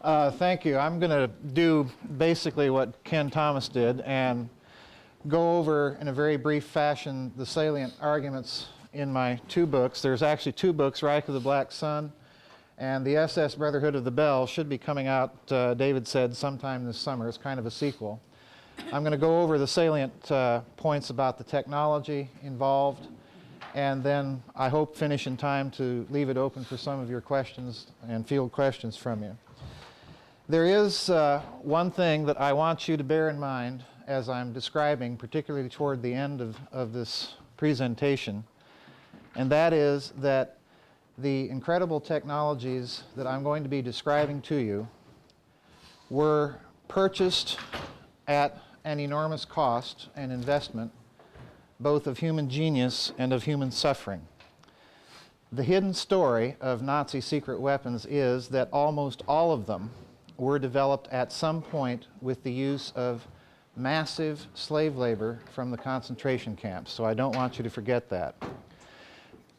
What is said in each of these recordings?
Thank you. I'm going to do basically what Ken Thomas did and go over in a very brief fashion the salient arguments in my two books. There's actually two books, Reich of the Black Sun and the SS Brotherhood of the Bell should be coming out, David said, sometime this summer. It's kind of a sequel. I'm going to go over the salient points about the technology involved, and then I hope finish in time to leave it open for some of your questions and field questions from you. There is one thing that I want you to bear in mind as I'm describing, particularly toward the end of this presentation, and that is that the incredible technologies that I'm going to be describing to you were purchased at an enormous cost and investment, both of human genius and of human suffering. The hidden story of Nazi secret weapons is that almost all of them were developed at some point with the use of massive slave labor from the concentration camps, so I don't want you to forget that.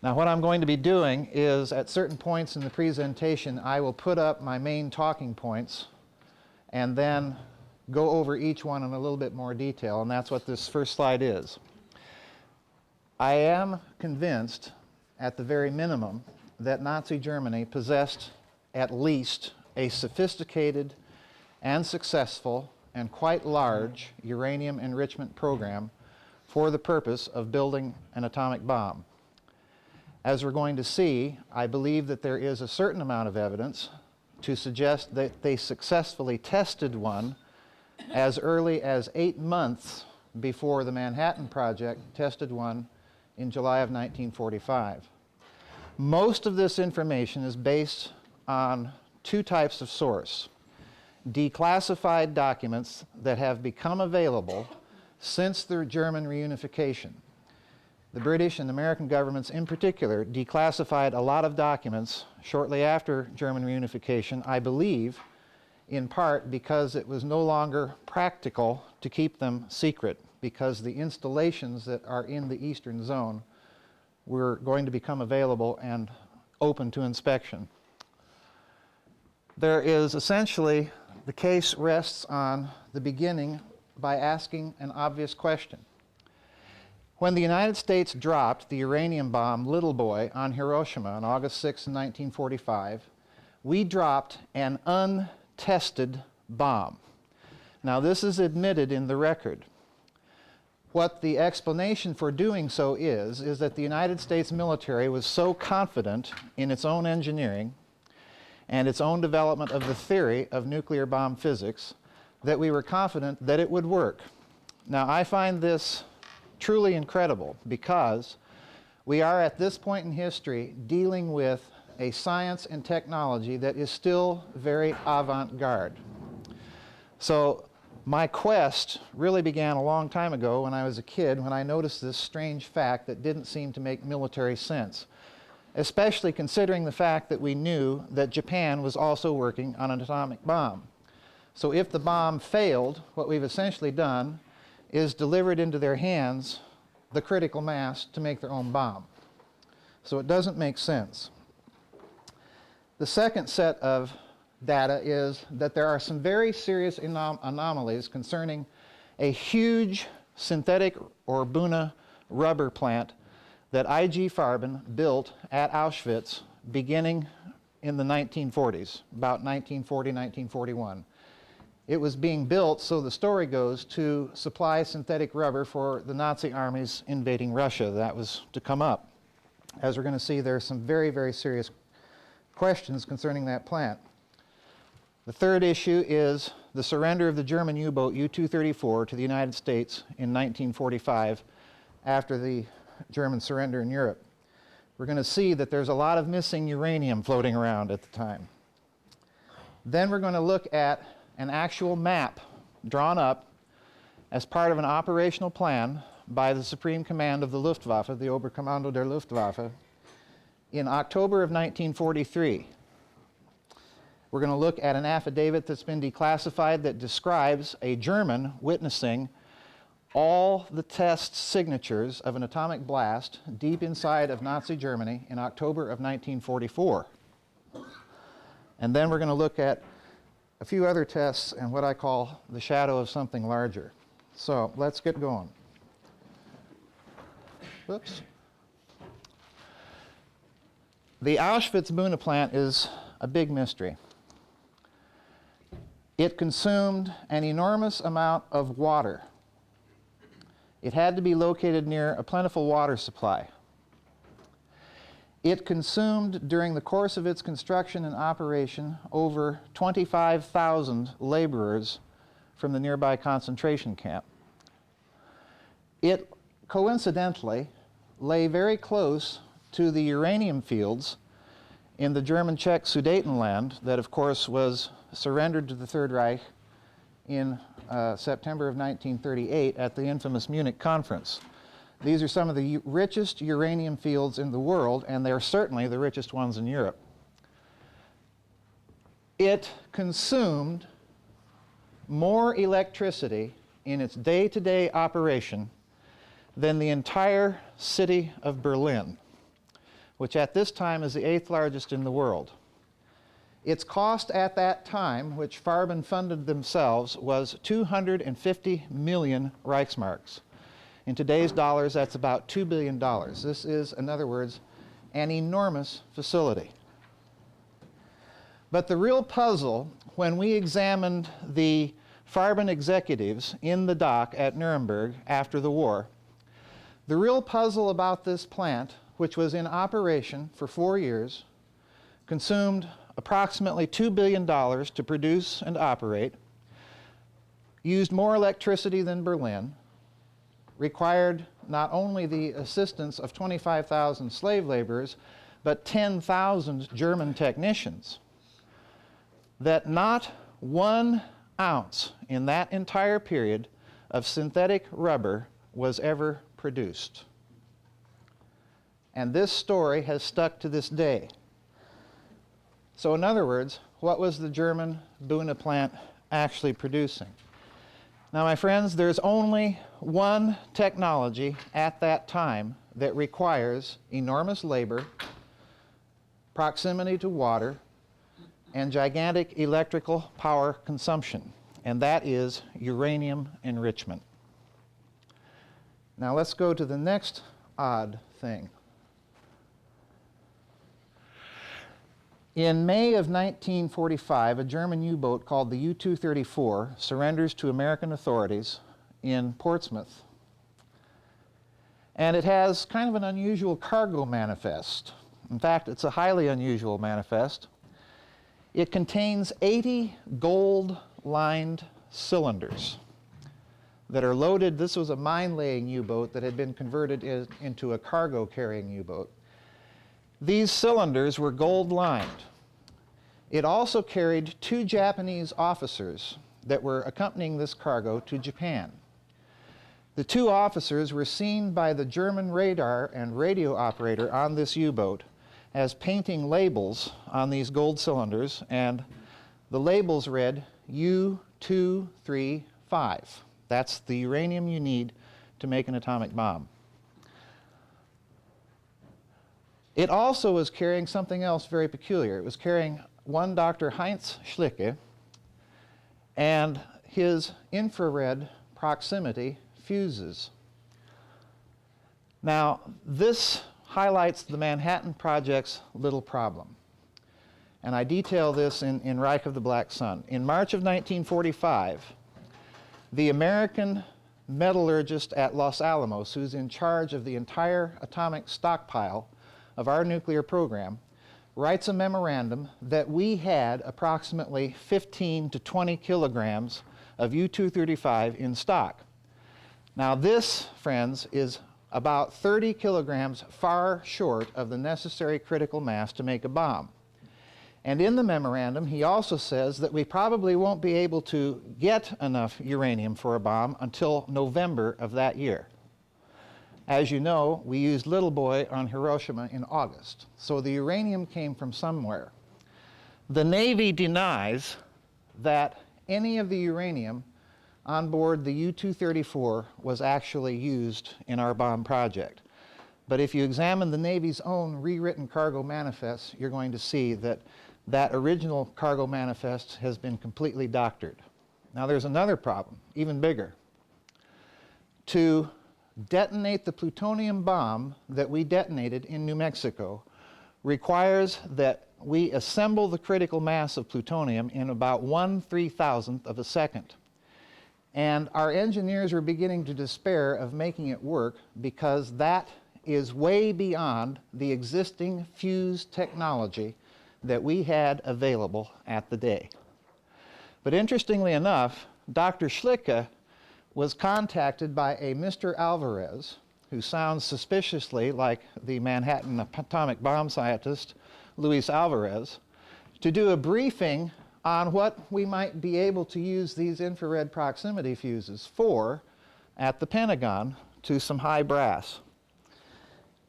Now, what I'm going to be doing is, at certain points in the presentation, I will put up my main talking points and then go over each one in a little bit more detail, and that's what this first slide is. I am convinced, at the very minimum, that Nazi Germany possessed at least a sophisticated and successful and quite large uranium enrichment program for the purpose of building an atomic bomb. As we're going to see, I believe that there is a certain amount of evidence to suggest that they successfully tested one as early as 8 months before the Manhattan Project tested one in July of 1945. Most of this information is based on two types of source: declassified documents that have become available since the German reunification. The British and American governments in particular declassified a lot of documents shortly after German reunification, I believe, in part because it was no longer practical to keep them secret, because the installations that are in the Eastern Zone were going to become available and open to inspection. There is essentially, the case rests on the beginning by asking an obvious question. When the United States dropped the uranium bomb Little Boy on Hiroshima on August 6, 1945, we dropped an untested bomb. Now, this is admitted in the record. What the explanation for doing so is that the United States military was so confident in its own engineering and its own development of the theory of nuclear bomb physics that we were confident that it would work. Now, I find this truly incredible because we are at this point in history dealing with a science and technology that is still very avant-garde. So my quest really began a long time ago when I was a kid, when I noticed this strange fact that didn't seem to make military sense, especially considering the fact that we knew that Japan was also working on an atomic bomb. So if the bomb failed, what we've essentially done is delivered into their hands the critical mass to make their own bomb. So it doesn't make sense. The second set of data is that there are some very serious anomalies concerning a huge synthetic or Buna rubber plant that I.G. Farben built at Auschwitz beginning in the 1940s, about 1940, 1941. It was being built, so the story goes, to supply synthetic rubber for the Nazi armies invading Russia. That was to come up. As we're going to see, there are some very, very serious questions concerning that plant. The third issue is the surrender of the German U-boat U-234 to the United States in 1945 after the German surrender in Europe. We're going to see that there's a lot of missing uranium floating around at the time. Then we're going to look at an actual map drawn up as part of an operational plan by the Supreme Command of the Luftwaffe, the Oberkommando der Luftwaffe, in October of 1943. We're going to look at an affidavit that's been declassified that describes a German witnessing all the test signatures of an atomic blast deep inside of Nazi Germany in October of 1944. And then we're going to look at a few other tests and what I call the shadow of something larger. So let's get going. Whoops. The Auschwitz Buna plant is a big mystery. It consumed an enormous amount of water. It had to be located near a plentiful water supply. It consumed, during the course of its construction and operation, over 25,000 laborers from the nearby concentration camp. It, coincidentally, lay very close to the uranium fields in the German-Czech Sudetenland that, of course, was surrendered to the Third Reich in September of 1938 at the infamous Munich Conference. These are some of the richest uranium fields in the world, and they're certainly the richest ones in Europe. It consumed more electricity in its day-to-day operation than the entire city of Berlin, which at this time is the 8th largest in the world. Its cost at that time, which Farben funded themselves, was 250 million Reichsmarks. In today's dollars, that's about $2 billion. This is, in other words, an enormous facility. But the real puzzle, when we examined the Farben executives in the dock at Nuremberg after the war, the real puzzle about this plant, which was in operation for 4 years, consumed approximately $2 billion to produce and operate, used more electricity than Berlin, required not only the assistance of 25,000 slave laborers, but 10,000 German technicians, that not 1 ounce in that entire period of synthetic rubber was ever produced. And this story has stuck to this day. So in other words, what was the German Buna plant actually producing? Now, my friends, there's only one technology at that time that requires enormous labor, proximity to water, and gigantic electrical power consumption, and that is uranium enrichment. Now let's go to the next odd thing. In May of 1945, a German U-boat called the U-234 surrenders to American authorities in Portsmouth. And it has kind of an unusual cargo manifest. In fact, it's a highly unusual manifest. It contains 80 gold-lined cylinders that are loaded. This was a mine-laying U-boat that had been converted into a cargo-carrying U-boat. These cylinders were gold-lined. It also carried 2 Japanese officers that were accompanying this cargo to Japan. The 2 officers were seen by the German radar and radio operator on this U-boat as painting labels on these gold cylinders, and the labels read U-235. That's the uranium you need to make an atomic bomb. It also was carrying something else very peculiar. It was carrying one Dr. Heinz Schlicke and his infrared proximity fuses. Now, this highlights the Manhattan Project's little problem. And I detail this in Reich of the Black Sun. In March of 1945, the American metallurgist at Los Alamos, who's in charge of the entire atomic stockpile of our nuclear program, writes a memorandum that we had approximately 15 to 20 kilograms of U-235 in stock. Now this, friends, is about 30 kilograms far short of the necessary critical mass to make a bomb. And in the memorandum, he also says that we probably won't be able to get enough uranium for a bomb until November of that year. As you know, we used Little Boy on Hiroshima in August, so the uranium came from somewhere. The Navy denies that any of the uranium on board the U-234 was actually used in our bomb project. But if you examine the Navy's own rewritten cargo manifests, you're going to see that that original cargo manifest has been completely doctored. Now there's another problem, even bigger. To detonate the plutonium bomb that we detonated in New Mexico requires that we assemble the critical mass of plutonium in about 1/3000th of a second. And our engineers were beginning to despair of making it work because that is way beyond the existing fuse technology that we had available at the day. But interestingly enough, Dr. Schlicke was contacted by a Mr. Alvarez, who sounds suspiciously like the Manhattan atomic bomb scientist Luis Alvarez, to do a briefing on what we might be able to use these infrared proximity fuses for at the Pentagon to some high brass.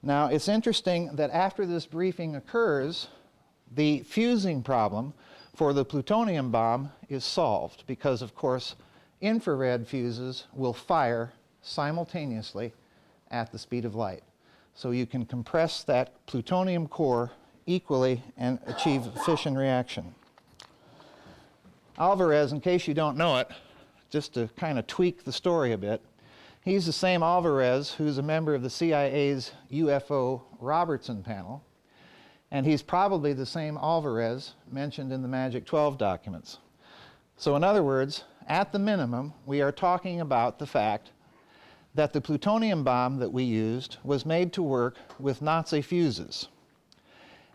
Now, it's interesting that after this briefing occurs, the fusing problem for the plutonium bomb is solved because, of course, infrared fuses will fire simultaneously at the speed of light. So you can compress that plutonium core equally and achieve fission reaction. Alvarez, in case you don't know it, just to kind of tweak the story a bit, he's the same Alvarez who's a member of the CIA's UFO Robertson panel, and he's probably the same Alvarez mentioned in the Magic 12 documents. So in other words, at the minimum, we are talking about the fact that the plutonium bomb that we used was made to work with Nazi fuses,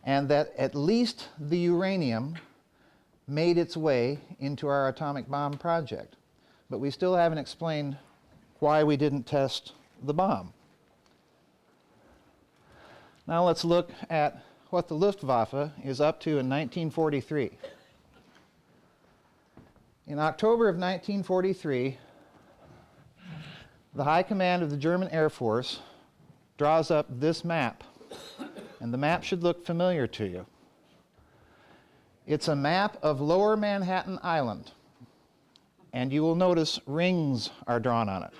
and that at least the uranium made its way into our atomic bomb project. But we still haven't explained why we didn't test the bomb. Now let's look at what the Luftwaffe is up to in 1943. In October of 1943, the High Command of the German Air Force draws up this map, and the map should look familiar to you. It's a map of Lower Manhattan Island, and you will notice rings are drawn on it.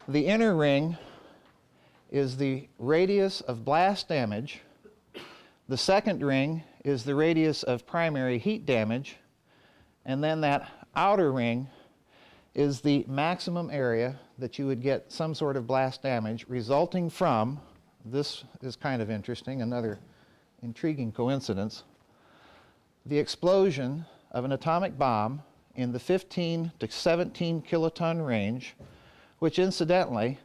The inner ring is the radius of blast damage. The second ring is the radius of primary heat damage, and then that outer ring is the maximum area that you would get some sort of blast damage resulting from, this is kind of interesting, another intriguing coincidence, the explosion of an atomic bomb in the 15 to 17 kiloton range, which incidentally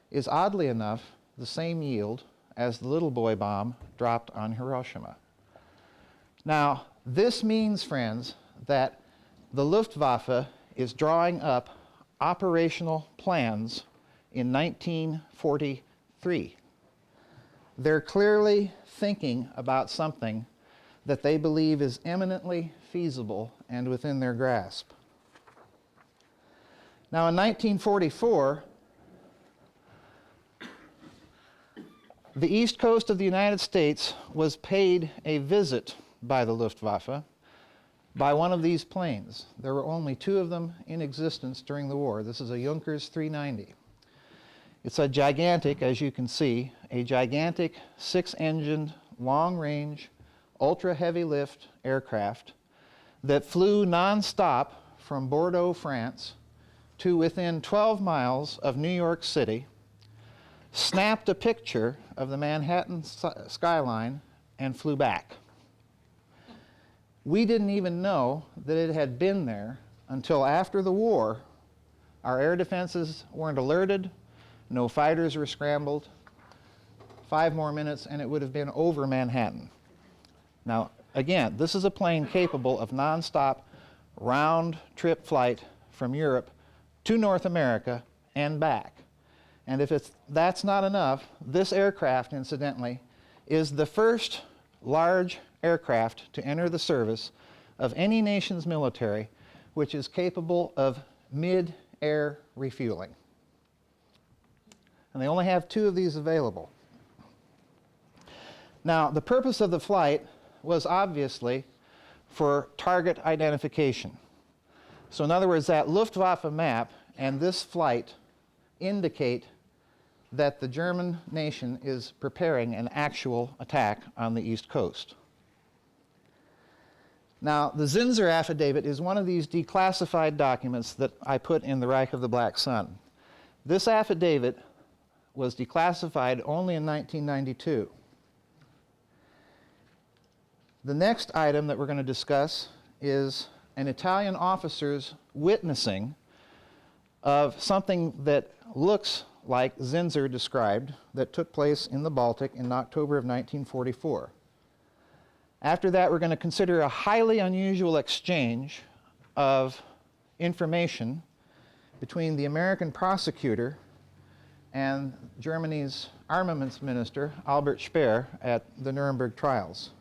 is oddly enough the same yield as the little boy bomb dropped on Hiroshima. Now, this means, friends, that the Luftwaffe is drawing up operational plans in 1943. They're clearly thinking about something that they believe is eminently feasible and within their grasp. Now, in 1944, the east coast of the United States was paid a visit by the Luftwaffe by one of these planes. There were only two of them in existence during the war. This is a Junkers 390. It's a gigantic, as you can see, a gigantic six-engined, long-range, ultra-heavy lift aircraft that flew non-stop from Bordeaux, France, to within 12 miles of New York City, snapped a picture of the Manhattan skyline, and flew back. We didn't even know that it had been there until after the war. Our air defenses weren't alerted, no fighters were scrambled. 5 more minutes and it would have been over Manhattan. Now, again, this is a plane capable of non-stop round-trip flight from Europe to North America and back. And if that's not enough, this aircraft, incidentally, is the first large aircraft to enter the service of any nation's military which is capable of mid-air refueling. And they only have 2 of these available. Now, the purpose of the flight was obviously for target identification. So in other words, that Luftwaffe map and this flight indicate that the German nation is preparing an actual attack on the East Coast. Now, the Zinsser affidavit is one of these declassified documents that I put in the Reich of the Black Sun. This affidavit was declassified only in 1992. The next item that we're going to discuss is an Italian officer's witnessing of something that looks like Zinsser described that took place in the Baltic in October of 1944. After that, we're going to consider a highly unusual exchange of information between the American prosecutor and Germany's armaments minister, Albert Speer, at the Nuremberg trials.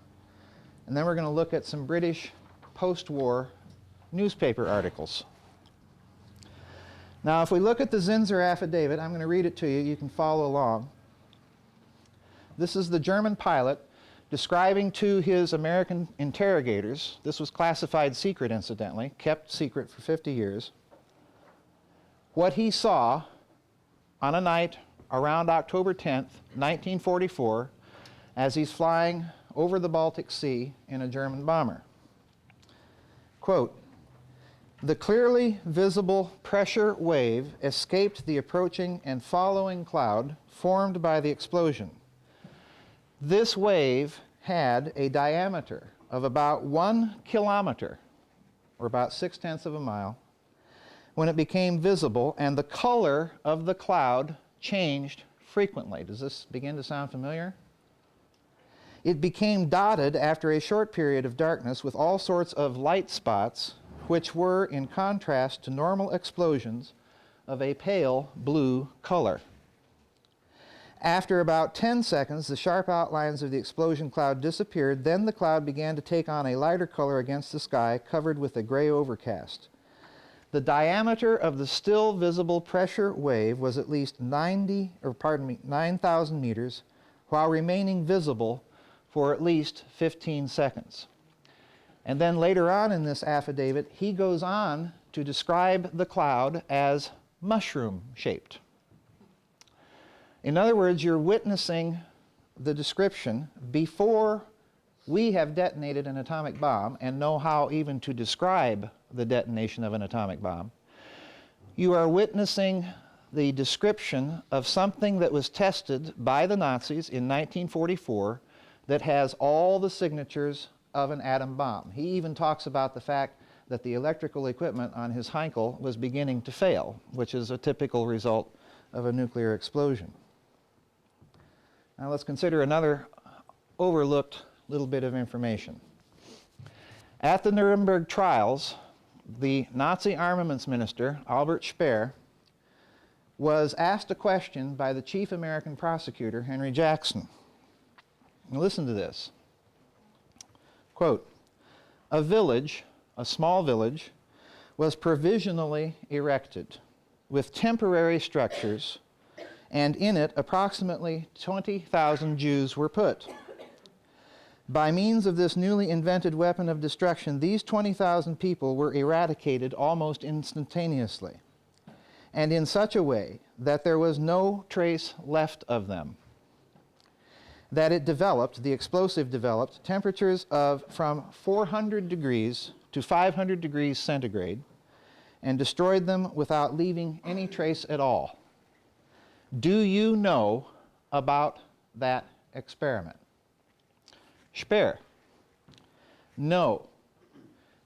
And then we're going to look at some British post-war newspaper articles. Now, if we look at the Zinsser affidavit, I'm going to read it to you. You can follow along. This is the German pilot describing to his American interrogators, this was classified secret incidentally, kept secret for 50 years, what he saw on a night around October 10th, 1944, as he's flying over the Baltic Sea in a German bomber. Quote, "The clearly visible pressure wave escaped the approaching and following cloud formed by the explosion. This wave had a diameter of about 1 kilometer, or about 6/10 of a mile, when it became visible, and the color of the cloud changed frequently." Does this begin to sound familiar? "It became dotted after a short period of darkness with all sorts of light spots, which were in contrast to normal explosions of a pale blue color. After about 10 seconds, the sharp outlines of the explosion cloud disappeared. Then the cloud began to take on a lighter color against the sky, covered with a gray overcast. The diameter of the still visible pressure wave was at least 9,000 meters, while remaining visible for at least 15 seconds. And then later on in this affidavit, he goes on to describe the cloud as mushroom-shaped. In other words, you're witnessing the description before we have detonated an atomic bomb and know how even to describe the detonation of an atomic bomb. You are witnessing the description of something that was tested by the Nazis in 1944 that has all the signatures of an atom bomb. He even talks about the fact that the electrical equipment on his Heinkel was beginning to fail, which is a typical result of a nuclear explosion. Now let's consider another overlooked little bit of information. At the Nuremberg trials, the Nazi armaments minister, Albert Speer, was asked a question by the chief American prosecutor, Henry Jackson. Now listen to this. Quote, "A village, a small village, was provisionally erected with temporary structures, and in it approximately 20,000 Jews were put. By means of this newly invented weapon of destruction, these 20,000 people were eradicated almost instantaneously, and in such a way that there was no trace left of them. That it developed, the explosive developed, temperatures of from 400 degrees to 500 degrees centigrade, and destroyed them without leaving any trace at all. Do you know about that experiment?" Speer: "No,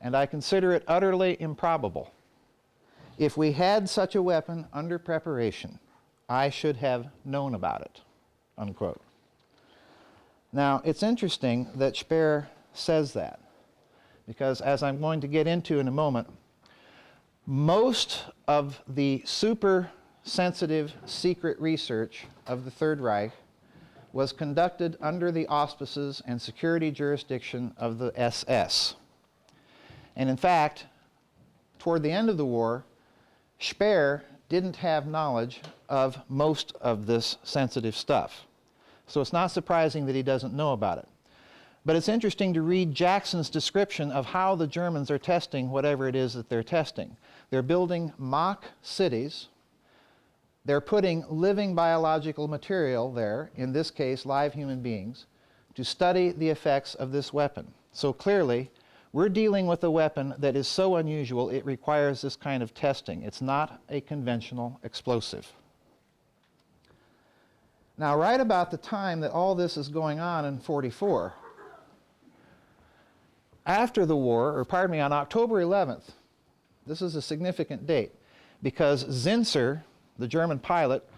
and I consider it utterly improbable. If we had such a weapon under preparation, I should have known about it." Unquote. Now, it's interesting that Speer says that, because as I'm going to get into in a moment, most of the super sensitive secret research of the Third Reich was conducted under the auspices and security jurisdiction of the SS. And in fact, toward the end of the war, Speer didn't have knowledge of most of this sensitive stuff. So it's not surprising that he doesn't know about it. But it's interesting to read Jackson's description of how the Germans are testing whatever it is that they're testing. They're building mock cities. They're putting living biological material there, in this case live human beings, to study the effects of this weapon. So clearly, We're dealing with a weapon that is so unusual it requires this kind of testing. It's not a conventional explosive. Now, right about the time that all this is going on in 44, after the war, or pardon me, on October 11th, this is a significant date, because Zinsser, the German pilot,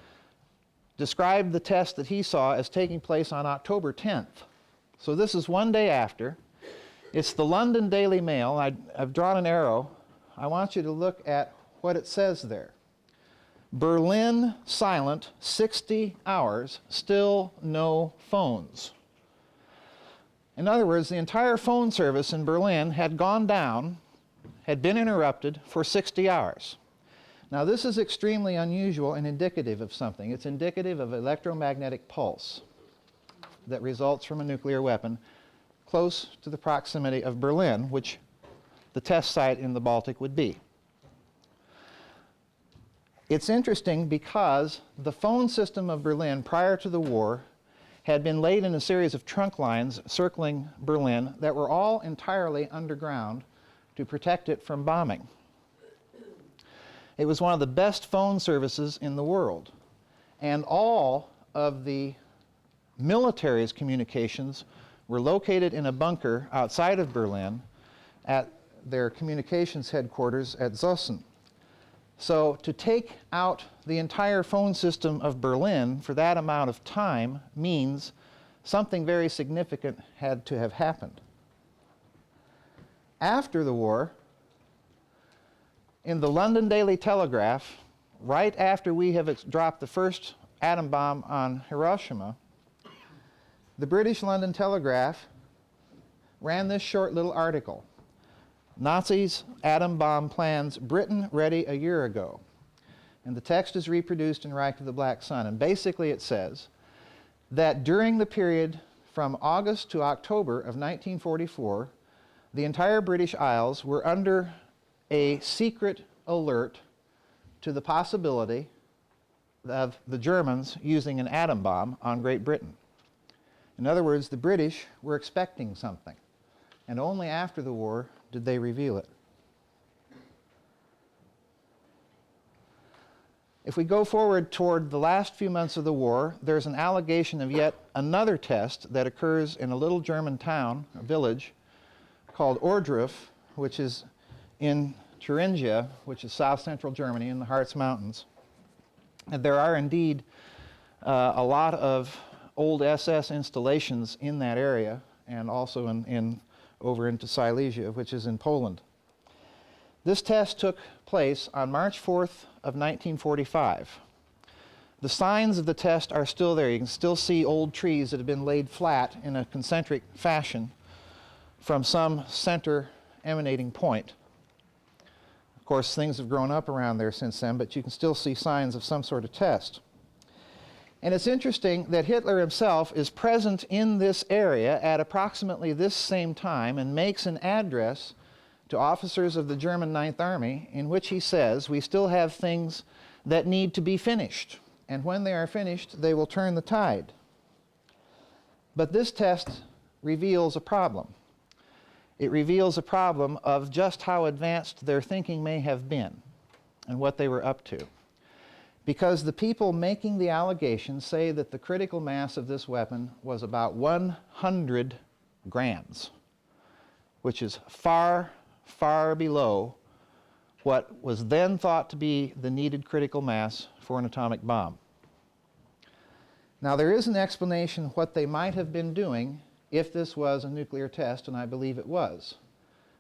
described the test that he saw as taking place on October 10th. So this is one day after. It's the London Daily Mail. I've drawn an arrow. I want you to look at what it says there. Berlin silent, 60 hours, still no phones. In other words, the entire phone service in Berlin had gone down, had been interrupted for 60 hours. Now, this is extremely unusual and indicative of something. It's indicative of electromagnetic pulse that results from a nuclear weapon close to the proximity of Berlin, which the test site in the Baltic would be. It's interesting because the phone system of Berlin prior to the war had been laid in a series of trunk lines circling Berlin that were all entirely underground to protect it from bombing. It was one of the best phone services in the world, and all of the military's communications were located in a bunker outside of Berlin at their communications headquarters at Zossen. So to take out the entire phone system of Berlin for that amount of time means something very significant had to have happened. After the war, in the London Daily Telegraph, right after we have dropped the first atom bomb on Hiroshima, the British London Telegraph ran this short little article. Nazis' atom bomb plans, Britain ready a year ago. And the text is reproduced in Reich of the Black Sun. And basically it says that during the period from August to October of 1944, the entire British Isles were under a secret alert to the possibility of the Germans using an atom bomb on Great Britain. In other words, the British were expecting something, and only after the war did they reveal it. If we go forward toward the last few months of the war, there's an allegation of yet another test that occurs in a little German town, a village, called Ohrdruf, which is in Thuringia, which is south-central Germany in the Harz Mountains. And there are indeed a lot of old SS installations in that area, and also over into Silesia, which is in Poland. This test took place on March 4th of 1945. The signs of the test are still there. You can still see old trees that have been laid flat in a concentric fashion from some center emanating point. Of course, things have grown up around there since then, but you can still see signs of some sort of test. And it's interesting that Hitler himself is present in this area at approximately this same time and makes an address to officers of the German Ninth Army in which he says, "We still have things that need to be finished, and when they are finished, they will turn the tide." But this test reveals a problem. It reveals a problem of just how advanced their thinking may have been and what they were up to. Because the people making the allegations say that the critical mass of this weapon was about 100 grams, which is far, far below what was then thought to be the needed critical mass for an atomic bomb. Now, there is an explanation what they might have been doing if this was a nuclear test, and I believe it was,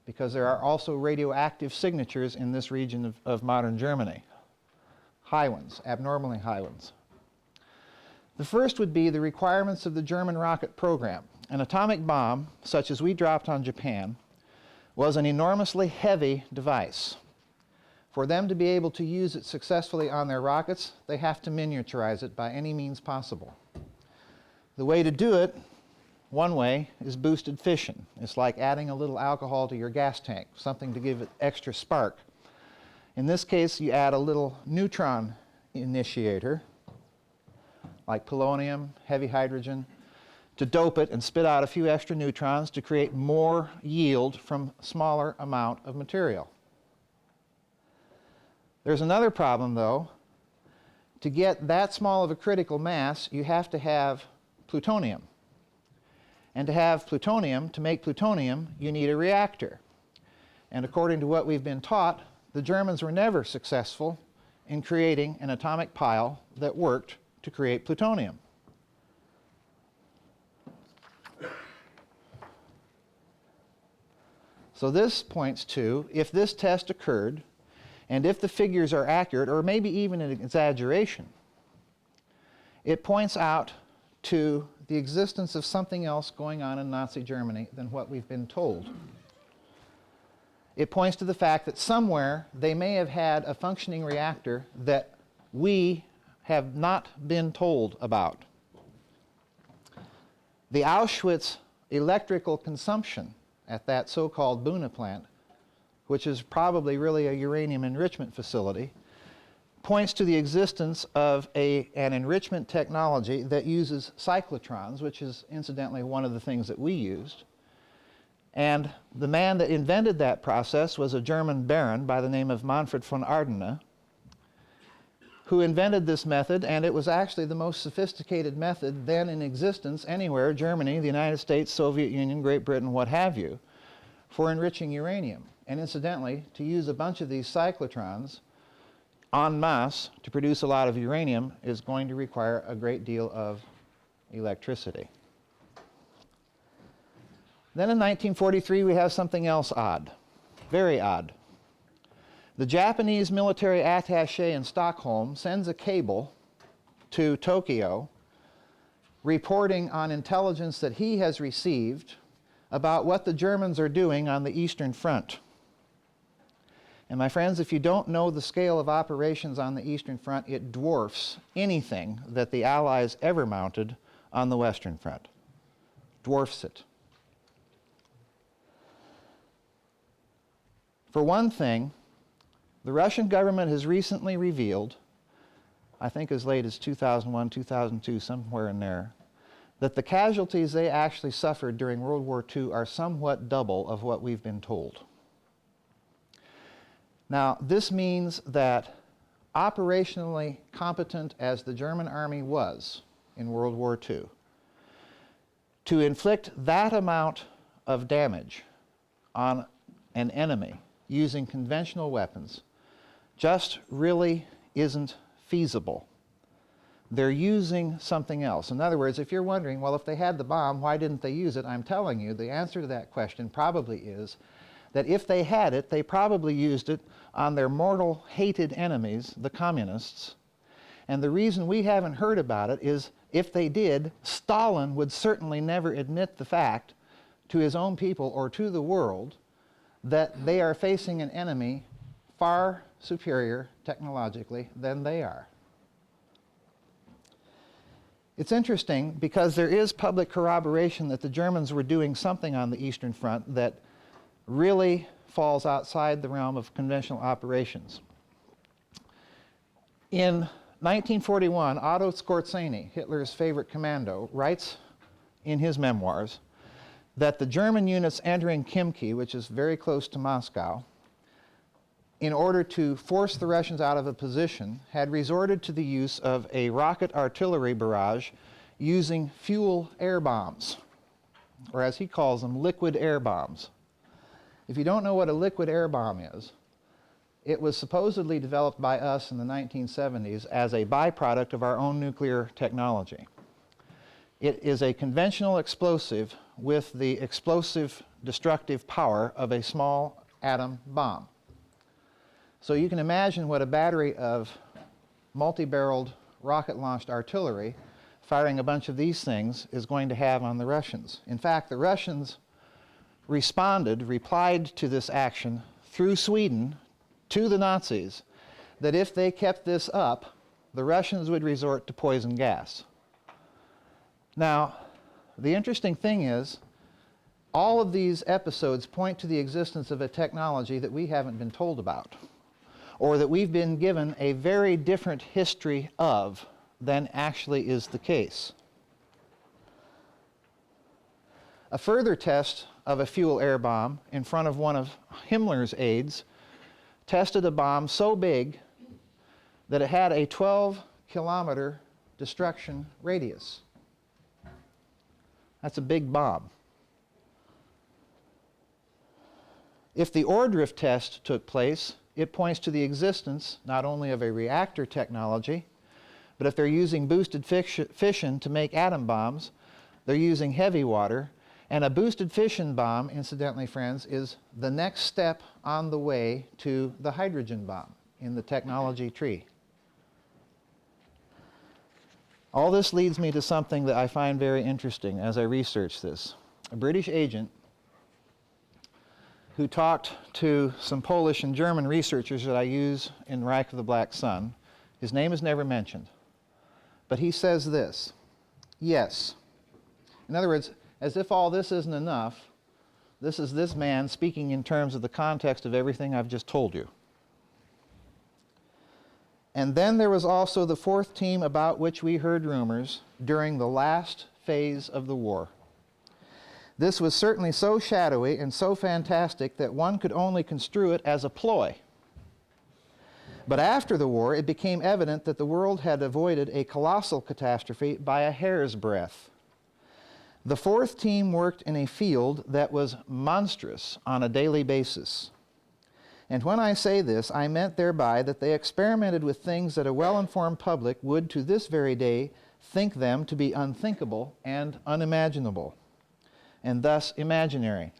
because there are also radioactive signatures in this region of modern Germany. High ones, abnormally high ones. The first would be the requirements of the German rocket program. An atomic bomb, such as we dropped on Japan, was an enormously heavy device. For them to be able to use it successfully on their rockets, they have to miniaturize it by any means possible. The way to do it, one way, is boosted fission. It's like adding a little alcohol to your gas tank, something to give it extra spark. In this case, you add a little neutron initiator, like polonium, heavy hydrogen, to dope it and spit out a few extra neutrons to create more yield from a smaller amount of material. There's another problem, though. To get that small of a critical mass, you have to have plutonium. And to have plutonium, to make plutonium, you need a reactor. And according to what we've been taught, the Germans were never successful in creating an atomic pile that worked to create plutonium. So this points to, if this test occurred, and if the figures are accurate, or maybe even an exaggeration, it points out to the existence of something else going on in Nazi Germany than what we've been told. It points to the fact that somewhere they may have had a functioning reactor that we have not been told about. The Auschwitz electrical consumption at that so-called Buna plant, which is probably really a uranium enrichment facility, points to the existence of an enrichment technology that uses cyclotrons, which is incidentally one of the things that we used. And the man that invented that process was a German baron by the name of Manfred von Ardena, who invented this method, and it was actually the most sophisticated method then in existence anywhere, Germany, the United States, Soviet Union, Great Britain, what have you, for enriching uranium. And incidentally, to use a bunch of these cyclotrons en masse to produce a lot of uranium is going to require a great deal of electricity. Then in 1943 we have something else odd, very odd. The Japanese military attaché in Stockholm sends a cable to Tokyo reporting on intelligence that he has received about what the Germans are doing on the Eastern Front. And my friends, if you don't know the scale of operations on the Eastern Front, it dwarfs anything that the Allies ever mounted on the Western Front. Dwarfs it. For one thing, the Russian government has recently revealed, I think as late as 2001, 2002, somewhere in there, that the casualties they actually suffered during World War II are somewhat double of what we've been told. Now, this means that operationally competent as the German army was in World War II, to inflict that amount of damage on an enemy using conventional weapons just really isn't feasible. They're using something else. In other words, if you're wondering, well, if they had the bomb, why didn't they use it? I'm telling you, the answer to that question probably is that if they had it, they probably used it on their mortal hated enemies, the communists. And the reason we haven't heard about it is if they did, Stalin would certainly never admit the fact to his own people or to the world that they are facing an enemy far superior technologically than they are. It's interesting because there is public corroboration that the Germans were doing something on the Eastern Front that really falls outside the realm of conventional operations. In 1941, Otto Skorzeny, Hitler's favorite commando, writes in his memoirs that the German units entering Khimki, which is very close to Moscow, in order to force the Russians out of a position, had resorted to the use of a rocket artillery barrage using fuel air bombs, or as he calls them, liquid air bombs. If you don't know what a liquid air bomb is, it was supposedly developed by us in the 1970s as a byproduct of our own nuclear technology. It is a conventional explosive with the explosive destructive power of a small atom bomb. So you can imagine what a battery of multi-barreled rocket-launched artillery firing a bunch of these things is going to have on the Russians. In fact, the Russians replied to this action through Sweden to the Nazis that if they kept this up, the Russians would resort to poison gas. Now, the interesting thing is, all of these episodes point to the existence of a technology that we haven't been told about, or that we've been given a very different history of than actually is the case. A further test of a fuel air bomb in front of one of Himmler's aides tested a bomb so big that it had a 12-kilometer destruction radius. That's a big bomb. If the Ohrdruf test took place, it points to the existence not only of a reactor technology, but if they're using boosted fission to make atom bombs, they're using heavy water. And a boosted fission bomb, incidentally, friends, is the next step on the way to the hydrogen bomb in the technology tree. All this leads me to something that I find very interesting as I research this. A British agent who talked to some Polish and German researchers that I use in Reich of the Black Sun. His name is never mentioned. But he says this: yes. In other words, as if all this isn't enough, this is this man speaking in terms of the context of everything I've just told you. And then there was also the fourth team about which we heard rumors during the last phase of the war. This was certainly so shadowy and so fantastic that one could only construe it as a ploy. But after the war, it became evident that the world had avoided a colossal catastrophe by a hair's breadth. The fourth team worked in a field that was monstrous on a daily basis. And when I say this, I meant thereby that they experimented with things that a well-informed public would to this very day think them to be unthinkable and unimaginable, and thus imaginary.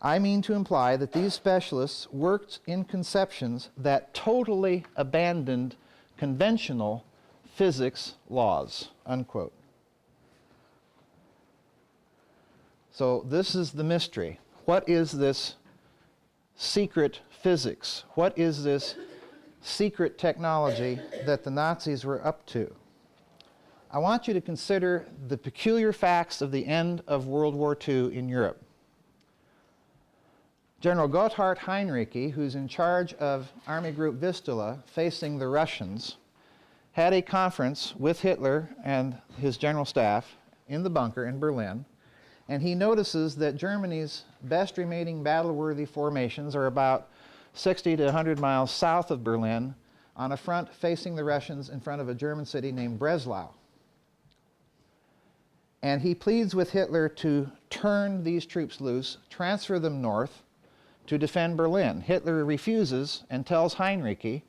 I mean to imply that these specialists worked in conceptions that totally abandoned conventional physics laws, unquote. So this is the mystery. What is this secret physics? What is this secret technology that the Nazis were up to? I want you to consider the peculiar facts of the end of World War II in Europe. General Gotthard Heinrici, who's in charge of Army Group Vistula facing the Russians, had a conference with Hitler and his general staff in the bunker in Berlin, and he notices that Germany's best remaining battle-worthy formations are about 60 to 100 miles south of Berlin on a front facing the Russians in front of a German city named Breslau. And he pleads with Hitler to turn these troops loose, transfer them north to defend Berlin. Hitler refuses and tells Heinrici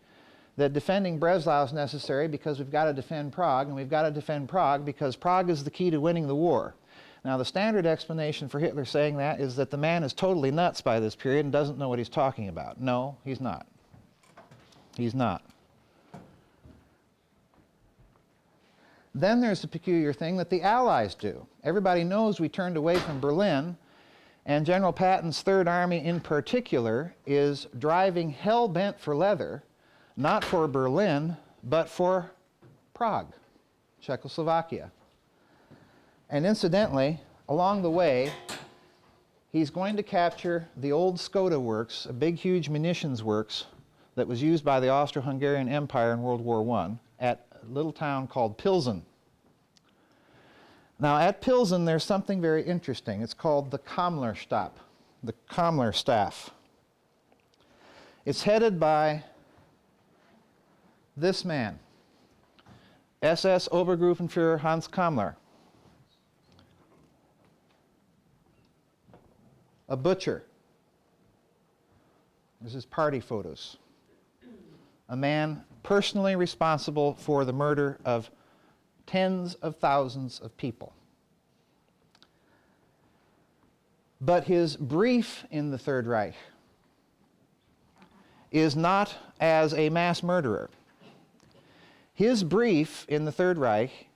that defending Breslau is necessary because we've got to defend Prague, and we've got to defend Prague because Prague is the key to winning the war. Now, the standard explanation for Hitler saying that is that the man is totally nuts by this period and doesn't know what he's talking about. No, he's not. He's not. Then there's the peculiar thing that the Allies do. Everybody knows we turned away from Berlin, and General Patton's Third Army in particular is driving hell-bent for leather, not for Berlin, but for Prague, Czechoslovakia. And incidentally, along the way, he's going to capture the old Skoda works, a big, huge munitions works that was used by the Austro-Hungarian Empire in World War I at a little town called Pilsen. Now, at Pilsen, there's something very interesting. It's called the Kammler staff. It's headed by this man, SS Obergruppenführer Hans Kammler. A butcher. This is party photos. A man personally responsible for the murder of tens of thousands of people. But his brief in the Third Reich is not as a mass murderer. His brief in the Third Reich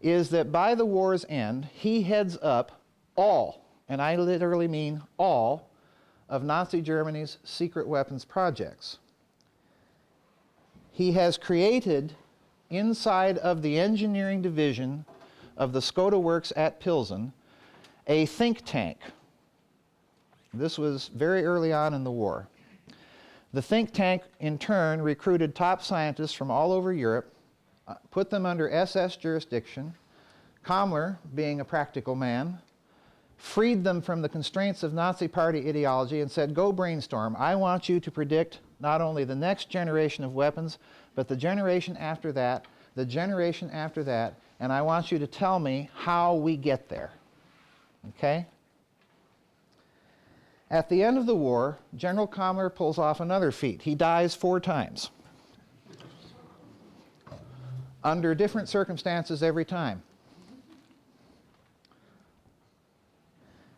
is that by the war's end, he heads up all, and I literally mean all, of Nazi Germany's secret weapons projects. He has created, inside of the engineering division of the Skoda works at Pilsen, a think tank. This was very early on in the war. The think tank, in turn, recruited top scientists from all over Europe, put them under SS jurisdiction, Kammler, being a practical man, freed them from the constraints of Nazi Party ideology and said, go brainstorm. I want you to predict not only the next generation of weapons, but the generation after that, the generation after that, and I want you to tell me how we get there. Okay? At the end of the war, General Kammler pulls off another feat. He dies 4 times. Under different circumstances every time.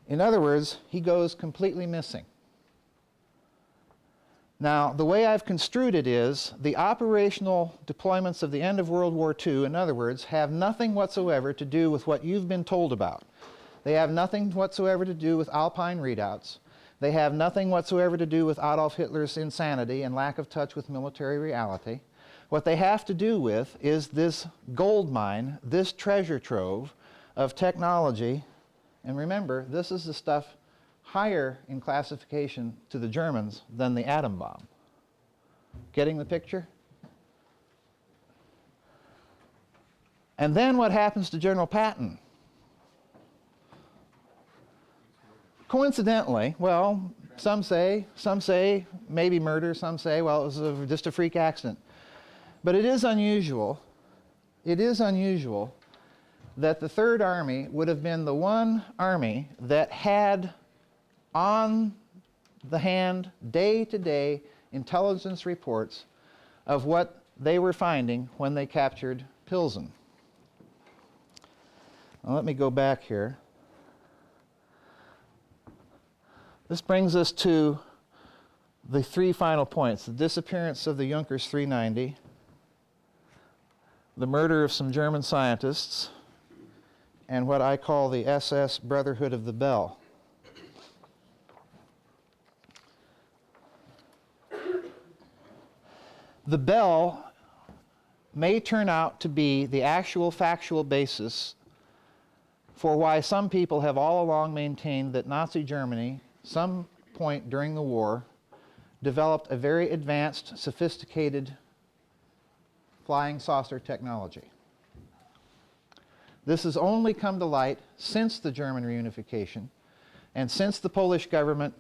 In other words, he goes completely missing. Now, the way I've construed it is the operational deployments of the end of World War II, in other words, have nothing whatsoever to do with what you've been told about. They have nothing whatsoever to do with Alpine readouts. They have nothing whatsoever to do with Adolf Hitler's insanity and lack of touch with military reality. What they have to do with is this gold mine, this treasure trove of technology. And remember, this is the stuff higher in classification to the Germans than the atom bomb. Getting the picture? And then what happens to General Patton? Coincidentally, well, some say maybe murder, some say, well, it was just a freak accident. But it is unusual that the Third Army would have been the one army that had on the hand, day-to-day, intelligence reports of what they were finding when they captured Pilsen. Now, let me go back here. This brings us to the 3 final points: the disappearance of the Junkers 390, the murder of some German scientists, and what I call the SS Brotherhood of the Bell. The Bell may turn out to be the actual factual basis for why some people have all along maintained that Nazi Germany, some point during the war, developed a very advanced, sophisticated flying saucer technology. This has only come to light since the German reunification and since the Polish government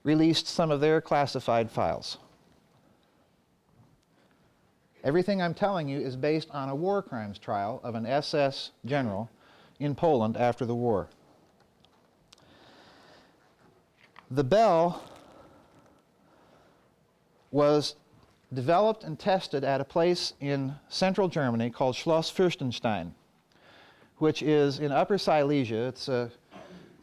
released some of their classified files. Everything I'm telling you is based on a war crimes trial of an SS general in Poland after the war. The Bell was developed and tested at a place in central Germany called Schloss Fürstenstein, which is in Upper Silesia. It's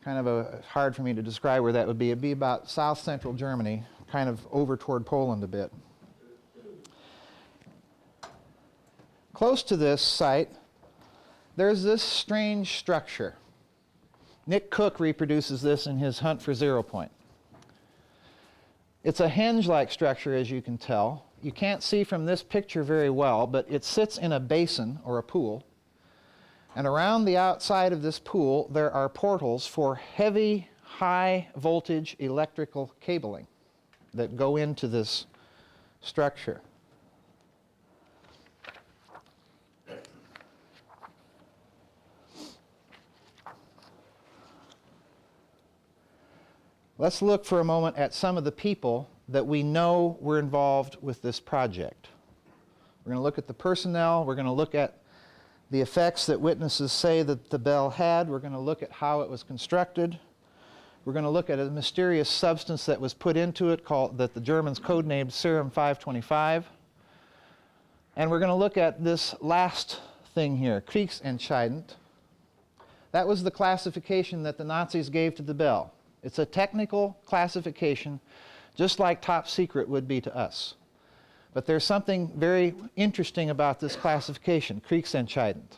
kind of hard for me to describe where that would be. It'd be about south central Germany, kind of over toward Poland a bit. Close to this site, there's this strange structure. Nick Cook reproduces this in his Hunt for Zero Point. It's a henge-like structure, as you can tell. You can't see from this picture very well, but it sits in a basin or a pool. And around the outside of this pool, there are portals for heavy, high-voltage electrical cabling that go into this structure. Let's look for a moment at some of the people that we know were involved with this project. We're going to look at the personnel. We're going to look at the effects that witnesses say that the Bell had. We're going to look at how it was constructed. We're going to look at a mysterious substance that was put into it that the Germans codenamed Serum 525. And we're going to look at this last thing here, Kriegsentscheidend. That was the classification that the Nazis gave to the Bell. It's a technical classification, just like top secret would be to us. But there's something very interesting about this classification, Kriegsentscheidend.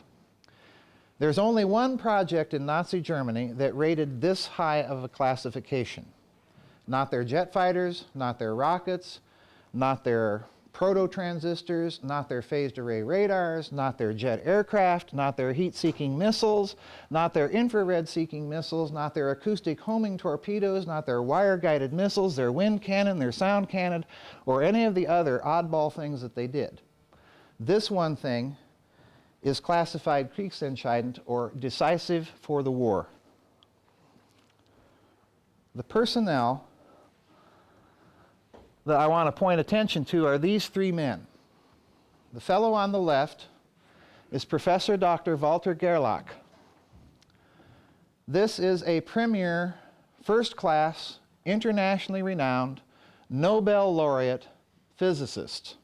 There's only one project in Nazi Germany that rated this high of a classification. Not their jet fighters, not their rockets, not their proto-transistors, not their phased array radars, not their jet aircraft, not their heat-seeking missiles, not their infrared-seeking missiles, not their acoustic homing torpedoes, not their wire-guided missiles, their wind cannon, their sound cannon, or any of the other oddball things that they did. This one thing is classified Kriegsentscheidend, or decisive for the war. the personnel that I want to point attention to are these three men. The fellow on the left is Professor Dr. Walter Gerlach. This is a premier, first-class, internationally renowned, Nobel laureate physicist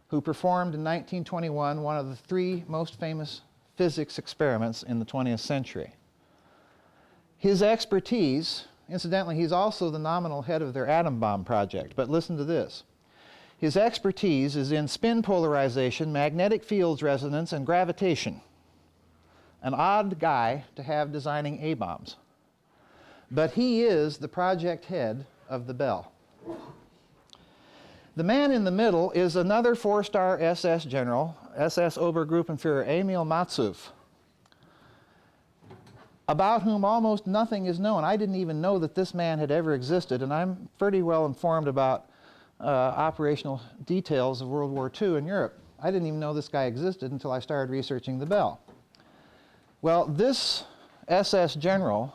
who performed in 1921 one of the three most famous physics experiments in the 20th century. His expertise, incidentally, he's also the nominal head of their atom bomb project, but listen to this. His expertise is in spin polarization, magnetic fields resonance, and gravitation. An odd guy to have designing A-bombs. But he is the project head of the Bell. The man in the middle is another four-star SS general, SS Obergruppenführer Emil Matsuv, about whom almost nothing is known. I didn't even know that this man had ever existed, and I'm pretty well informed about operational details of World War II in Europe. I didn't even know this guy existed until I started researching the Bell. Well, this SS general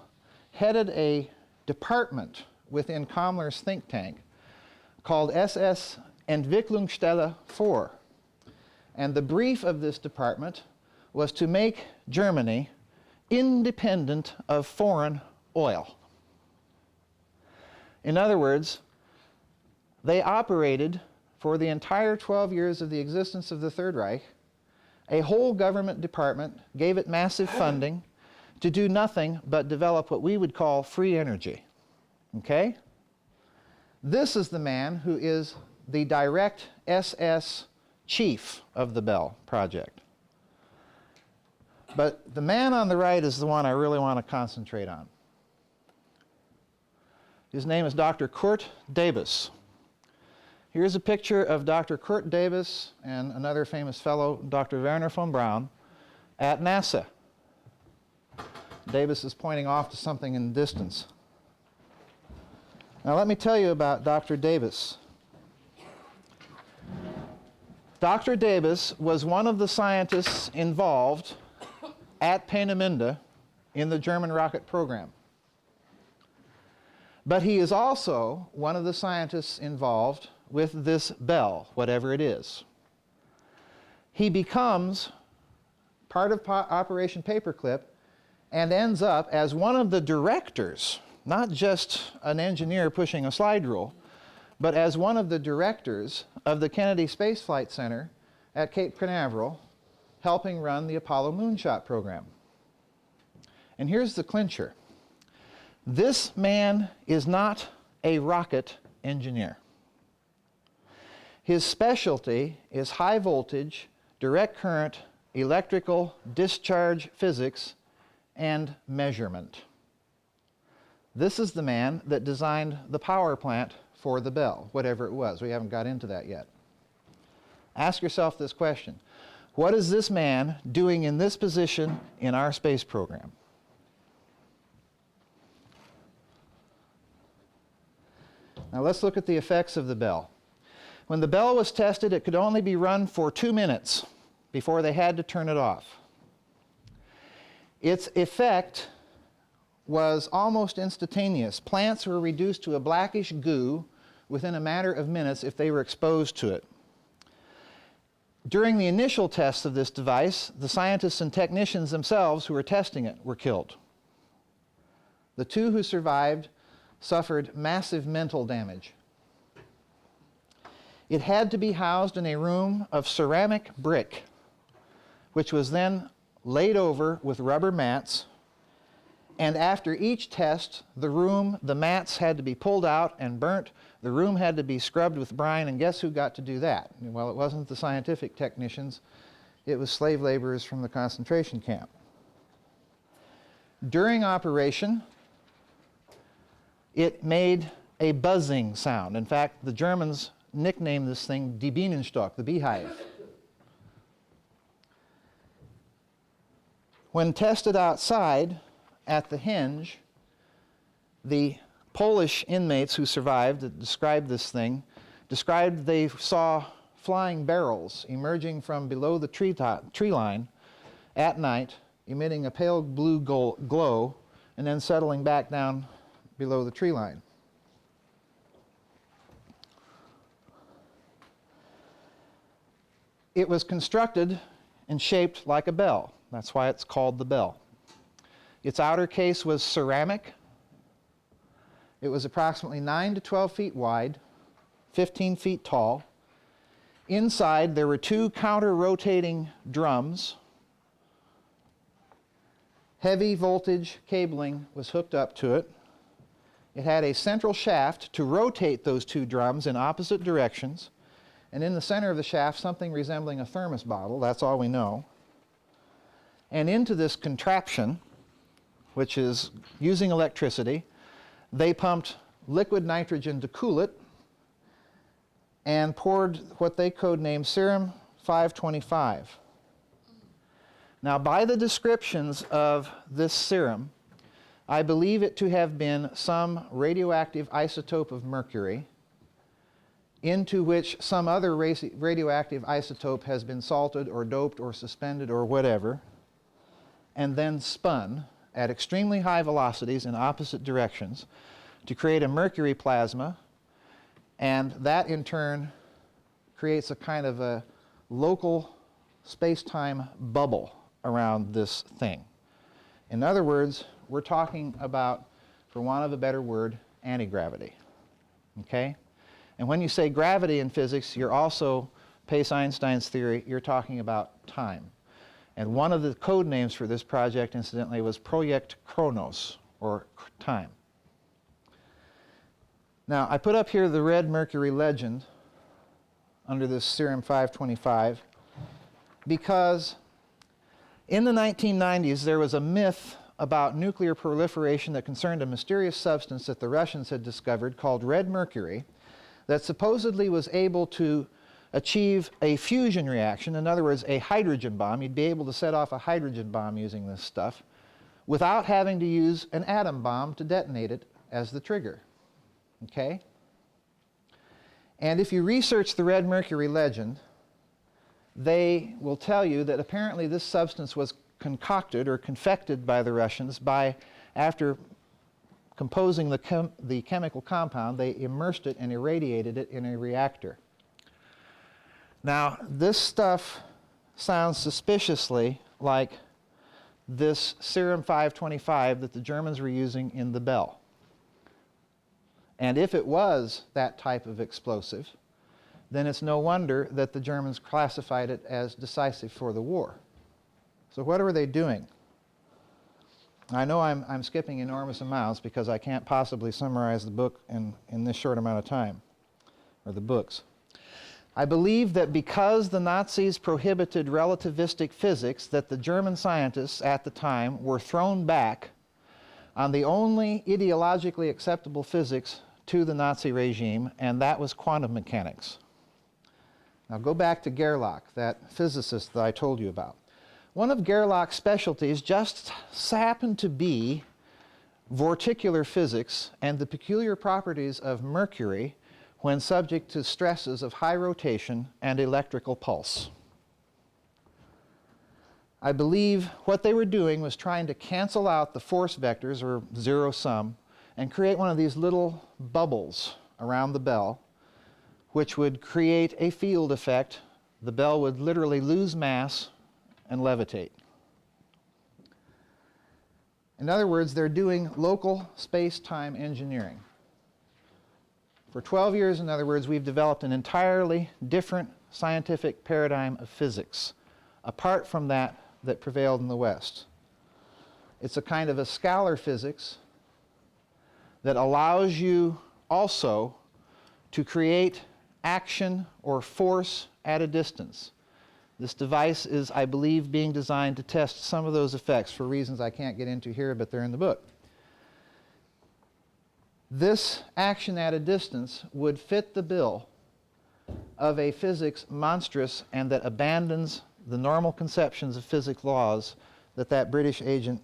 headed a department within Kammler's think tank called SS Entwicklungsstelle 4. And the brief of this department was to make Germany independent of foreign oil. In other words, they operated for the entire 12 years of the existence of the Third Reich. A whole government department gave it massive funding to do nothing but develop what we would call free energy. Okay? This is the man who is the direct SS chief of the Bell project. But the man on the right is the one I really want to concentrate on. His name is Dr. Kurt Debus. Here's a picture of Dr. Kurt Debus and another famous fellow, Dr. Werner von Braun, at NASA. Debus is pointing off to something in the distance. Now let me tell you about Dr. Debus. Dr. Debus was one of the scientists involved at Peenemünde in the German rocket program. But he is also one of the scientists involved with this Bell, whatever it is. He becomes part of Operation Paperclip and ends up as one of the directors, not just an engineer pushing a slide rule, but as one of the directors of the Kennedy Space Flight Center at Cape Canaveral, helping run the Apollo moonshot program. And here's the clincher. This man is not a rocket engineer. His specialty is high voltage, direct current, electrical discharge physics, and measurement. This is the man that designed the power plant for the Bell, whatever it was. We haven't got into that yet. Ask yourself this question. What is this man doing in this position in our space program? Now let's look at the effects of the Bell. When the Bell was tested, it could only be run for 2 minutes before they had to turn it off. Its effect was almost instantaneous. Plants were reduced to a blackish goo within a matter of minutes if they were exposed to it. During the initial tests of this device, the scientists and technicians themselves who were testing it were killed. The two who survived suffered massive mental damage. It had to be housed in a room of ceramic brick, which was then laid over with rubber mats, and after each test, the mats had to be pulled out and burnt, the room had to be scrubbed with brine, and guess who got to do that? Well, it wasn't the scientific technicians, it was slave laborers from the concentration camp. During operation, it made a buzzing sound. In fact, the Germans nicknamed this thing Die Bienenstock, the beehive. When tested outside at the henge, the Polish inmates who survived that described this thing described they saw flying barrels emerging from below the tree line at night, emitting a pale blue glow, and then settling back down below the tree line. It was constructed and shaped like a bell. That's why it's called the bell. Its outer case was ceramic. It was approximately 9 to 12 feet wide, 15 feet tall. Inside there were 2 counter-rotating drums. Heavy voltage cabling was hooked up to it. It had a central shaft to rotate those 2 drums in opposite directions. And in the center of the shaft, something resembling a thermos bottle. That's all we know. And into this contraption, which is using electricity, they pumped liquid nitrogen to cool it and poured what they codenamed serum 525. Now, by the descriptions of this serum, I believe it to have been some radioactive isotope of mercury into which some other radioactive isotope has been salted or doped or suspended or whatever, and then spun at extremely high velocities in opposite directions to create a mercury plasma, and that in turn creates a kind of a local space-time bubble around this thing. In other words, we're talking about, for want of a better word, anti-gravity. Okay? And when you say gravity in physics, you're also, pace Einstein's theory, you're talking about time. And one of the code names for this project, incidentally, was Project Chronos, or time. Now, I put up here the red mercury legend under this serum 525 because in the 1990s there was a myth about nuclear proliferation that concerned a mysterious substance that the Russians had discovered called red mercury that supposedly was able to achieve a fusion reaction, in other words, a hydrogen bomb. You'd be able to set off a hydrogen bomb using this stuff without having to use an atom bomb to detonate it as the trigger. Okay? And if you research the red mercury legend, they will tell you that apparently this substance was concocted or confected by the Russians after composing the chemical compound, they immersed it and irradiated it in a reactor. Now, this stuff sounds suspiciously like this serum 525 that the Germans were using in the Bell. And if it was that type of explosive, then it's no wonder that the Germans classified it as decisive for the war. So what were they doing? I know I'm skipping enormous amounts because I can't possibly summarize the book in this short amount of time, or the books. I believe that because the Nazis prohibited relativistic physics, that the German scientists at the time were thrown back on the only ideologically acceptable physics to the Nazi regime, and that was quantum mechanics. Now go back to Gerlach, that physicist that I told you about. One of Gerlach's specialties just happened to be vorticular physics and the peculiar properties of mercury when subject to stresses of high rotation and electrical pulse. I believe what they were doing was trying to cancel out the force vectors, or zero sum, and create one of these little bubbles around the bell, which would create a field effect. The bell would literally lose mass and levitate. In other words, they're doing local space-time engineering. For 12 years, in other words, we've developed an entirely different scientific paradigm of physics, apart from that prevailed in the West. It's a kind of a scalar physics that allows you also to create action or force at a distance. This device is, I believe, being designed to test some of those effects for reasons I can't get into here, but they're in the book. This action at a distance would fit the bill of a physics monstrous and that abandons the normal conceptions of physics laws that British agent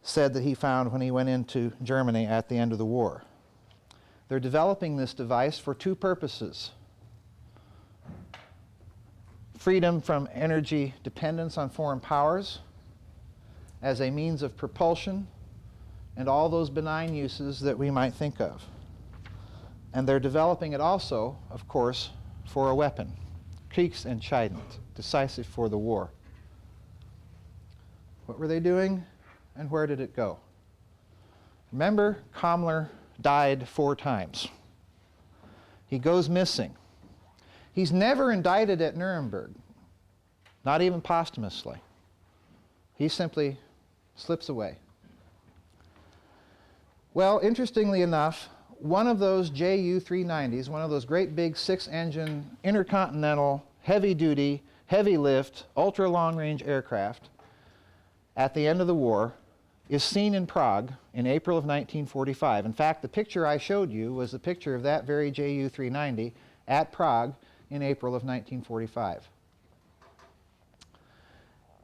said that he found when he went into Germany at the end of the war. They're developing this device for two purposes: freedom from energy dependence on foreign powers as a means of propulsion and all those benign uses that we might think of. And they're developing it also, of course, for a weapon, kriegsentscheidend, decisive for the war. What were they doing, and where did it go? Remember, Kammler died 4 times. He goes missing. He's never indicted at Nuremberg, not even posthumously. He simply slips away. Well, interestingly enough, one of those Ju-390s, one of those great big 6-engine intercontinental, heavy-duty, heavy-lift, ultra-long-range aircraft, at the end of the war, is seen in Prague in April of 1945. In fact, the picture I showed you was the picture of that very Ju-390 at Prague in April of 1945.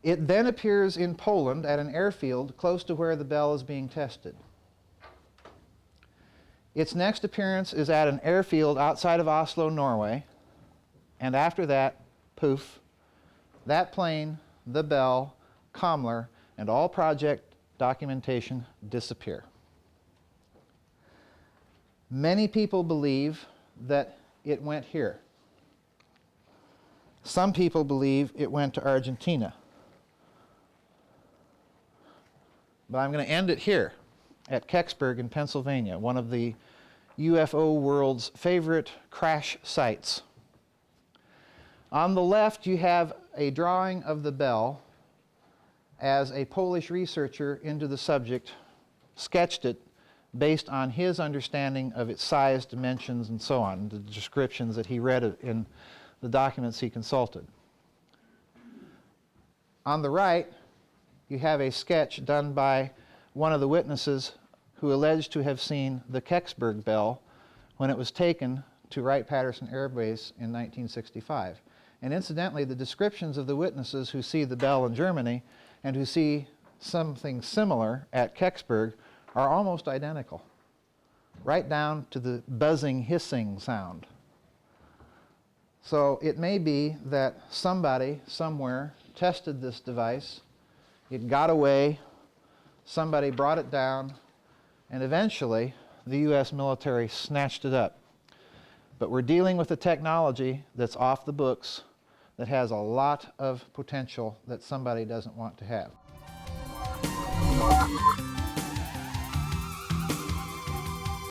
It then appears in Poland at an airfield close to where the Bell is being tested. Its next appearance is at an airfield outside of Oslo, Norway, and after that, poof, that plane, the Bell, Kammler, and all project documentation disappear. Many people believe that it went here. Some people believe it went to Argentina. But I'm going to end it here at Kecksburg in Pennsylvania, one of the UFO world's favorite crash sites. On the left, you have a drawing of the Bell as a Polish researcher into the subject sketched it based on his understanding of its size, dimensions, and so on, the descriptions that he read in the documents he consulted. On the right, you have a sketch done by one of the witnesses who alleged to have seen the Kecksburg Bell when it was taken to Wright-Patterson Air Base in 1965. And incidentally, the descriptions of the witnesses who see the Bell in Germany and who see something similar at Kecksburg are almost identical, right down to the buzzing, hissing sound. So it may be that somebody, somewhere, tested this device, it got away, somebody brought it down, and eventually the US military snatched it up. But we're dealing with a technology that's off the books that has a lot of potential that somebody doesn't want to have.